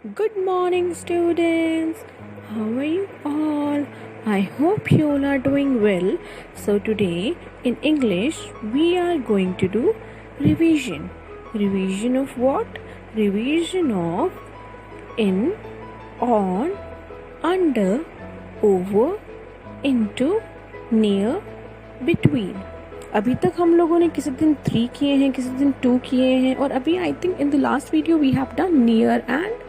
Good morning, students. How are you all? I hope you all are doing well. So, today in English, we are going to do revision. Revision of what? Revision of in, on, under, over, into, near, between. अभी तक हम लोगों ने किसी दिन 3 किए हैं, किसी दिन 2 किए हैं, और अभी I think in the last video we have done near and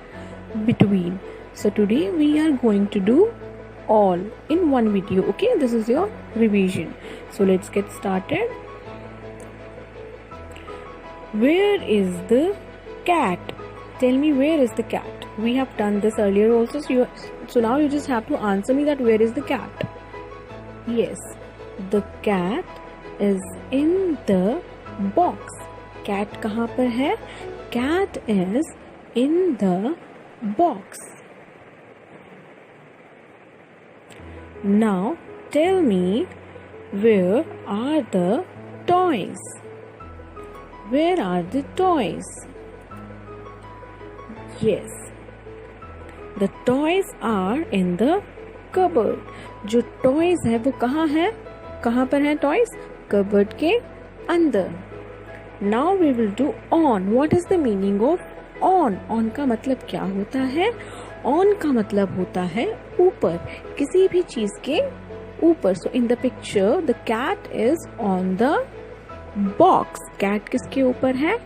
between. So today we are going to do all in one video. Okay, this is your revision. So let's get started. Where is the cat? Tell me, where is the cat? We have done this earlier also, so now you just have to answer me that where is the cat? Yes, the cat is in the box. Cat कहाँ पर है? Cat is in the box. Now tell me, where are the toys? Where are the toys? Yes, the toys are in the cupboard. जो toys है वो कहाँ है? कहाँ पर है toys? cupboard के अंदर. Now we will do on. What is the meaning of on? On का मतलब क्या होता है? On का मतलब होता है ऊपर, किसी भी चीज के ऊपर. So in the picture the cat is on the box. Cat किसके ऊपर है?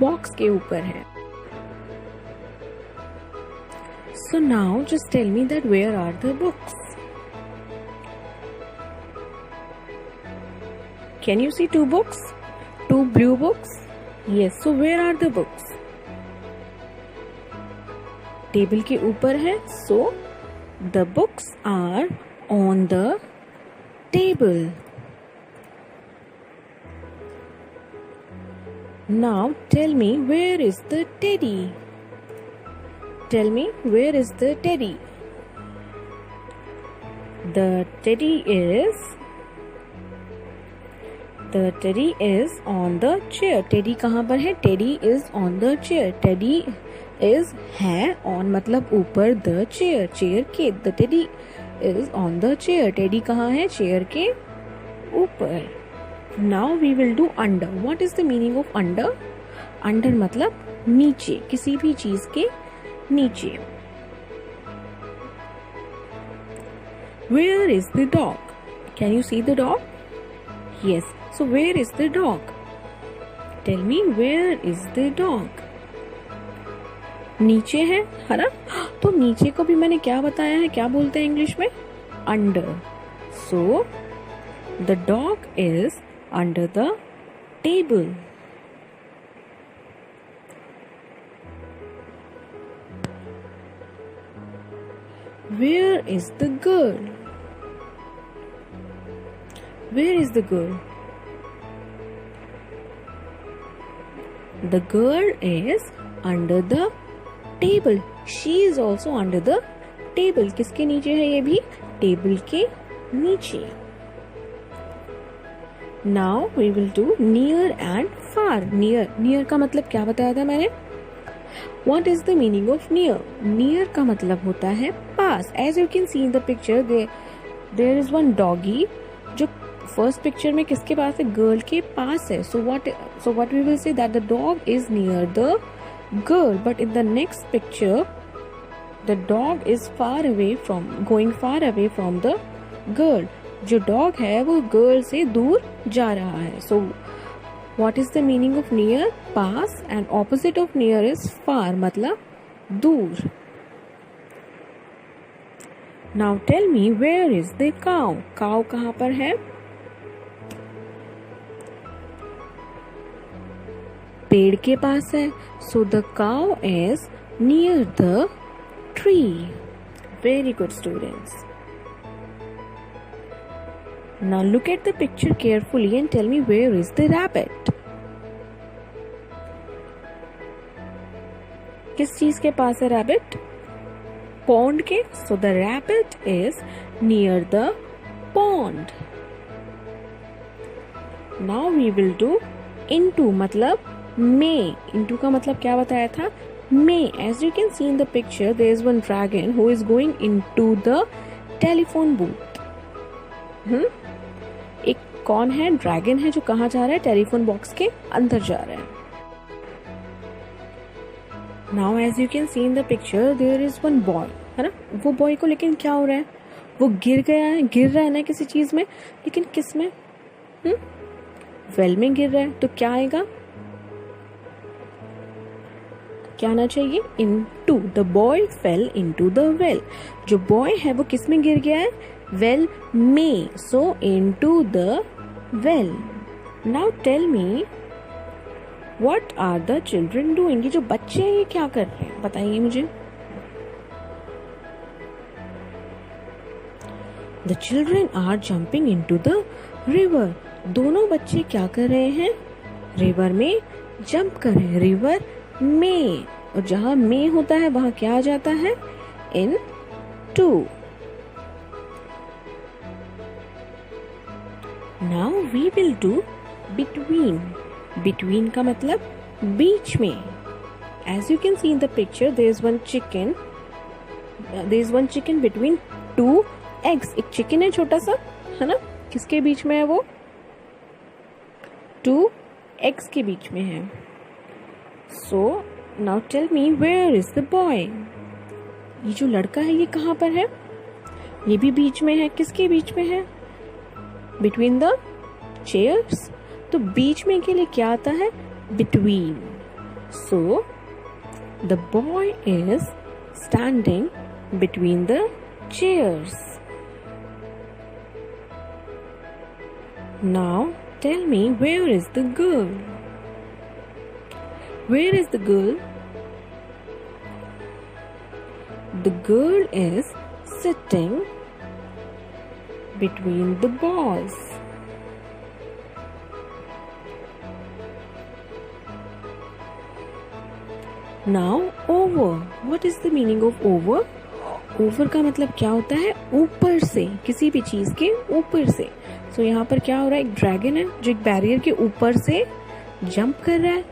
Box के ऊपर है. So now just tell me that where are the books? Can you see 2 books? 2 blue books? Yes. So where are the books? Table के ऊपर है. So the books are on the table. Now tell me, where is the teddy? Tell me, where is the teddy? The teddy is on the chair. Teddy कहाँ पर है? Teddy is on the chair. Teddy is है on मतलब ऊपर, the chair, chair के. The teddy is on the chair. Teddy कहाँ है? chair के ऊपर. Now we will do under. What is the meaning of under? Under मतलब नीचे, किसी भी चीज के नीचे. Where is the dog? Can you see the dog? Yes. So where is the dog? Tell me, where is the dog? नीचे है ना? तो नीचे को भी मैंने क्या बताया है, क्या बोलते हैं इंग्लिश में? Under. So the dog is under the table. Where is the girl? Where is the girl? The girl is under the table. She is also under the table. किसके नीचे है ये भी? टेबल के नीचे. Now we will do near and far. Near, near का मतलब क्या बताया था मैंने? What is the meaning of near? Near का मतलब होता है पास. As you can see in the picture, there is one doggy जो फर्स्ट पिक्चर में किसके पास है? गर्ल के पास है. So what we will say that the dog is near the girl, but in the next picture the dog is going far away from the girl. जो dog है वो girl से दूर जा रहा है. So what is the meaning of near? Pass. and opposite of near is far मतलब दूर. Now tell me, where is the cow? Cow कहाँ पर है? पेड़ के पास है. So the cow is near the tree. Very good, students. Now look at the picture carefully and tell me, where is the rabbit? किस चीज के पास है rabbit? Pond के. So the rabbit is near the pond. Now we will do into मतलब में. into का मतलब क्या बताया था? May. As you can see in the picture, there is one dragon who is going into the telephone booth. एक कौन है? ड्रैगन है जो कहाँ जा रहा है? टेलीफोन बॉक्स के अंदर जा रहा है. Now as you can see in the picture, there is one boy, है ना? वो बॉय को लेकिन क्या हो रहा है? वो गिर रहा है ना किसी चीज में, लेकिन किस में? वेल में गिर रहा है. तो क्या आएगा? क्या आना चाहिए? Into. The boy fell into the well. जो बॉय है वो किस में गिर गया है? Well में. So into the well. Now tell me, what are the children doing? ये जो बच्चे हैं ये क्या कर रहे हैं? बताइए मुझे. The children are jumping into the river. दोनों बच्चे क्या कर रहे हैं? रिवर में जंप कर रहे हैं. रिवर में. और जहां में होता है वहां क्या आ जाता है? इन to. Now we will do between. Between का मतलब बीच में. As you can see in the picture, there is one chicken. There is one chicken between two eggs. एक चिकन है छोटा सा, है ना? किसके बीच में है वो? Two eggs के बीच में है. So now tell me, where is the boy? ये जो लड़का है ये कहाँ पर है? ये भी बीच में है. किसके बीच में है? Between the chairs. तो बीच में के लिए क्या आता है? Between. So the boy is standing between the chairs. Now tell me, where is the girl? Where is the girl? The girl is sitting between the balls. Now over. What is the meaning of over? Over का मतलब क्या होता है? ऊपर से, किसी भी चीज के ऊपर से. So यहाँ पर क्या हो रहा है? एक ड्रैगन है जो एक बैरियर के ऊपर से जंप कर रहा है.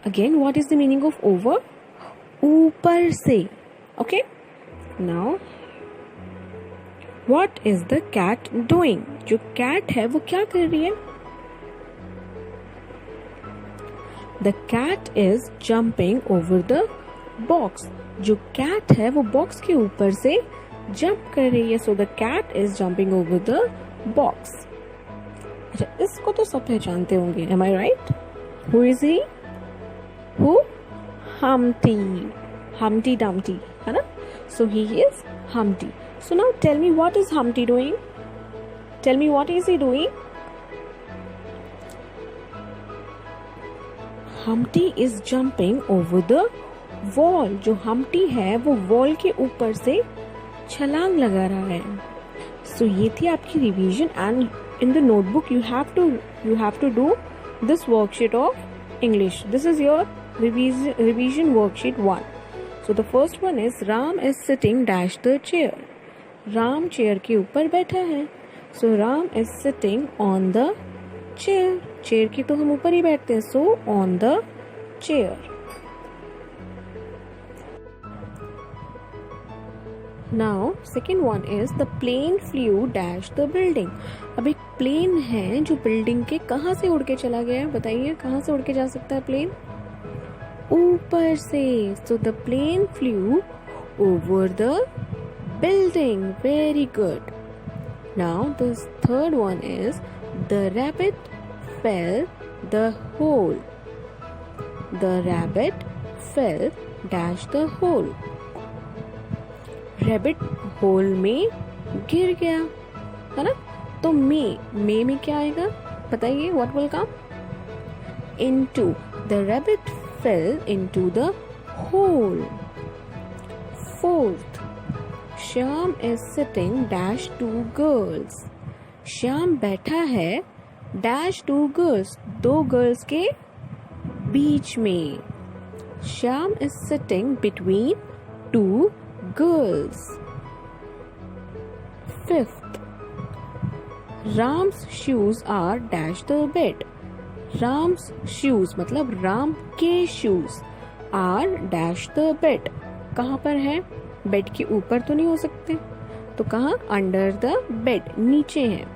Again, what is the meaning of over? ऊपर से. Okay? Now what is the cat doing? जो cat है वो क्या कर रही है? The cat is jumping over the box. जो cat है वो box के ऊपर से jump कर रही है. So the cat is jumping over the box. अच्छा, इसको तो सब पहचानते होंगे. Am I right? Who is he? Who? Humpty. Humpty Dumpty, है ना? So he is Humpty. So now tell me, what is Humpty doing? Tell me, what is he doing? Humpty is jumping over the wall. जो Humpty है वो wall के ऊपर से छलांग लगा रहा है. So ये थी आपकी revision, and in the notebook you have to do this worksheet of English. This is your revision worksheet 1. So the first one is Ram is sitting dash the chair. Ram chair के ऊपर बैठा है. So Ram is sitting on the chair. Chair की तो हम ऊपर ही बैठते हैं. So on the chair. Now second one is the plane flew dash the building. अब एक प्लेन है जो बिल्डिंग के कहाँ से उड़ के चला गया है? बताइए, कहाँ से उड़ के जा सकता है प्लेन? ऊपर से. So the plane flew over the building. Very good. Now the third one is the rabbit fell the hole. The rabbit fell dash the hole. Rabbit hole में गिर गया, है ना? तो में क्या आएगा? बताइए, what will come? Into. The rabbit fell into the hole. Fourth, Shyam is sitting dash two girls. Shyam बैठा है dash two girls, दो गर्ल्स के बीच में. Shyam is sitting between two girls. Fifth, Ram's shoes are dash the bed. Ram's shoes मतलब राम के shoes are dash the bed. कहाँ पर है? बेड के ऊपर तो नहीं हो सकते, तो कहाँ? अंडर द बेड, नीचे है।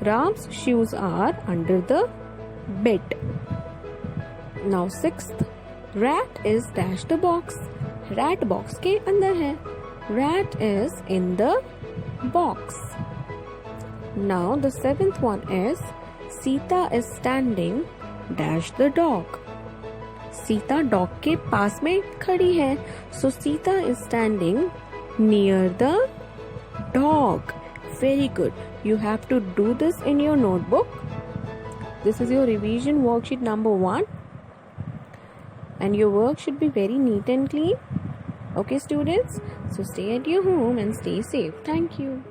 Ram's shoes are under the bed. Now sixth, rat is dash the box. Rat box के अंदर है। Rat is in the box. Now the seventh one is Sita is standing dash the dog. Sita dog के पास में खड़ी है, so Sita is standing near the dog. Very good. You have to do this in your notebook. This is your revision worksheet number 1. And your work should be very neat and clean. Okay, students? So stay at your home and stay safe. Thank you.